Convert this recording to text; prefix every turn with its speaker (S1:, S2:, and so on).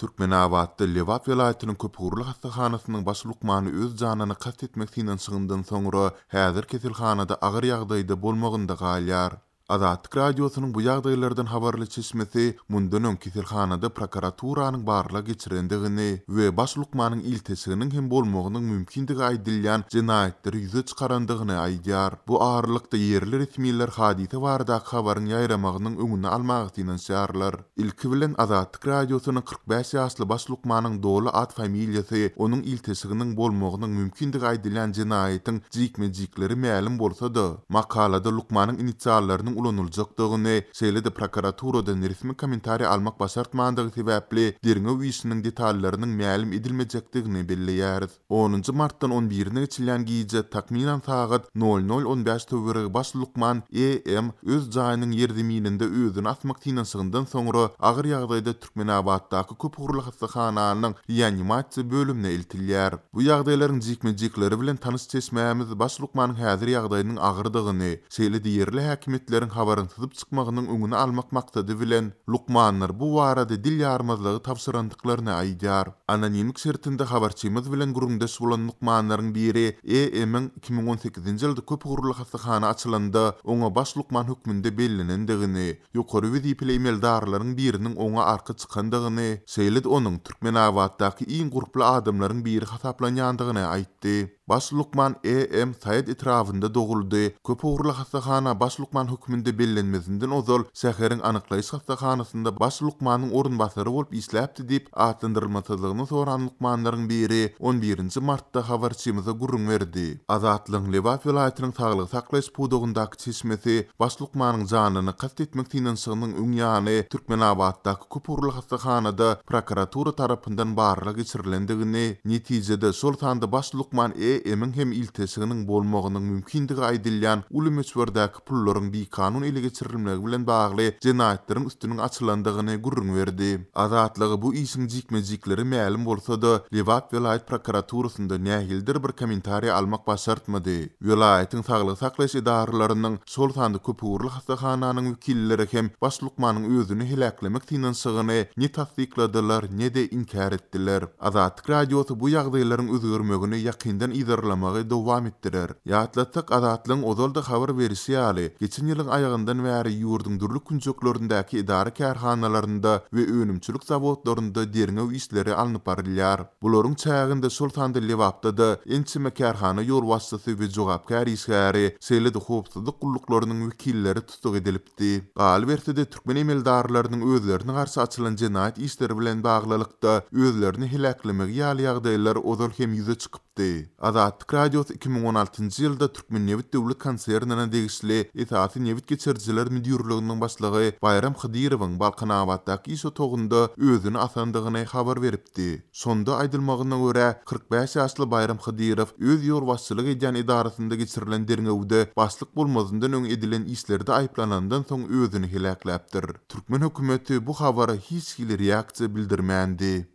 S1: Türkmenabatda Lewap vilayatynyň Köpürli hastaxanasynyň baş lukmany öz janyny kast etmekden syňyndan soňra häzir kesilhanada agyr ýagdaýda bolmagynda galýar. Azatlyk radiosynyň bu ýagdaýlardan habarly çeşmesi mundan öň kesilhanada prokuraturanyň barlyk geçirendigini we baş lukmanyň iltesiginiň hem bolmagynyň mümkindigi aýdylýan jinaýatları ýüze çykarandygyny aýdýar. Bu agyrlykda ýerli resmiýetler hadise barada habaryň ýaýramagynyň öňüni almak üçin şäherler. Ilki bilen Azatlyk radiosynyň 45 ýaşly baş lukmanyň doly ad familiýasy onuň iltesiginiň bolmagynyň mümkindigi aýdylýan jinaýatyň jikme-jikleri ma'lum bolsa-da, makalada lukmanyň inisiallarynyň ulanyljakdygyny, şeýle-de prokuraturadan resmi kommentariýa almak başartmandygy sebäpli derňe wiýişiniň detallarynyň ma'lum edilmejekdigini belleýär. 10 martdan 11-ne geçilýän giýje takminan sagat 00:15 töwereg baş lukman EM öz jaýynyň ýerdimininde özüni asmak tinansygyňdan soňra agyr ýagdaýda Türkmenabatdaky Köpürli hastaxananyň reanimasiýa bölümine eltilýär. Bu ýagdaýlaryň jikme-jikleri bilen tanys çeşmämiz baş lukmanyň häzir ýagdaýynyň agyrdygyny, şeýle-de ýerli häkimetleriň habaryny tutup çykmagynyň öňüni almak maksady bilen lukmanlar bu barada dil ýarmazlygy tapşyrandyklaryny aýdýar. Anonimlik şertinde habarçymyz bilen gurumdaş bolan lukmanlaryň biri EM-iň 2018-nji ýylda Köpürli hastaxana açylanda oňa baş lukman hökmünde bellenendigini, ýokary wezipeli emeldarlaryň biriniň oňa arka çykandygyny, şeýle-de onuň Türkmenabatdaky iň gurply adamlaryň biri hasaplanýandygyny aýtdy. Baş lukman EM Saýed etrafynda doguldy. Köpürli hastaxana baş lukman hökmünde bellenmesinden ozal şäheriň anyklaýyş hastaxanasynda baş lukmanyň orunbasary bolup isläpdi diýip atlandyrylmasylygyny soran lukmanlaryň biri 11-nji martda habarçymyza gurrun berdi. Azatlyň Lewap vilayatynyň saglyk saklaýyş pudugundaky çeşmesi baş lukmanyň janyny kast etmek tinansygynyň öňýany Türkmenabatdaky Köpürli hastaxanada prokuratura tarapyndan barlyk geçirilendigini, netijede şol sanda baş lukman EM-iň hem iltesiginiň bolmagynyň mümkindigi aýdylýan uly meçberdaky pullaryň kanun ele geçirilmegi bilen bagly jinaýatlaryň üstüniň açylandygyny gurrun berdi. Azatlygy bu işiň jikme-jikleri ma'lum bolsa-da, Lewap vilayat prokuraturasynda nähildir bir kommentariýa almak başartmady. Vilayatyň saglyk saklaýyş idaralarynyň şol sanda Köpürli hastaxananyň wekilleri hem baş lukmanyň özüni helaklemek tinansygyny ne tasdikladylar, ne de inkar etdiler. Azatlyk radiosy bu ýagdaýlaryň özgörmegini ýakyndan izarlamagy dowam etdirer. Ýatlatdyk Azatlyň ozalda habar berişi ýaly geçen ýylyň aýagyndan bäri ýurduň durly künjeklerindäki idara kärhanalarynda we önümçilik zawodlarynda derňe işleri alnyp barylýar. Bularyň çäginde şol sanda Lewapda da ençime kärhana ýol wastasy we jogapkär işgäri, şeýle-de howpsuzlyk gullaklarynyň wekilleri tutuk edilipdi. Galbertide türkmen emeldarlarynyň özlerine garşy açylan jinaýat işleri bilen baglylykda özlerini helaklemek ýaly ýagdaýlar ozal hem ýüze çykypdy. Azatlyk radiosy 2016-njy ýylda Türkmen Newit döwlet konsernine degişli Etaty Newit geçirjiler müdürliginiň başlygy Bayram Hydyrowyň Balkanabatdaky iş otogunda özüni asandygyny habar beripdi. Sonda aýdylmagyna görä 45 ýaşly Bayram Hydyrow öz ýol başçylyk edýän idarasynda geçirilen derňewde başlyk bolmazyndan öň edilen işlerde aýplanandan soň özüni helakläpdir. Türkmen hökümeti bu habara hiç reaksiýa bildirmändi.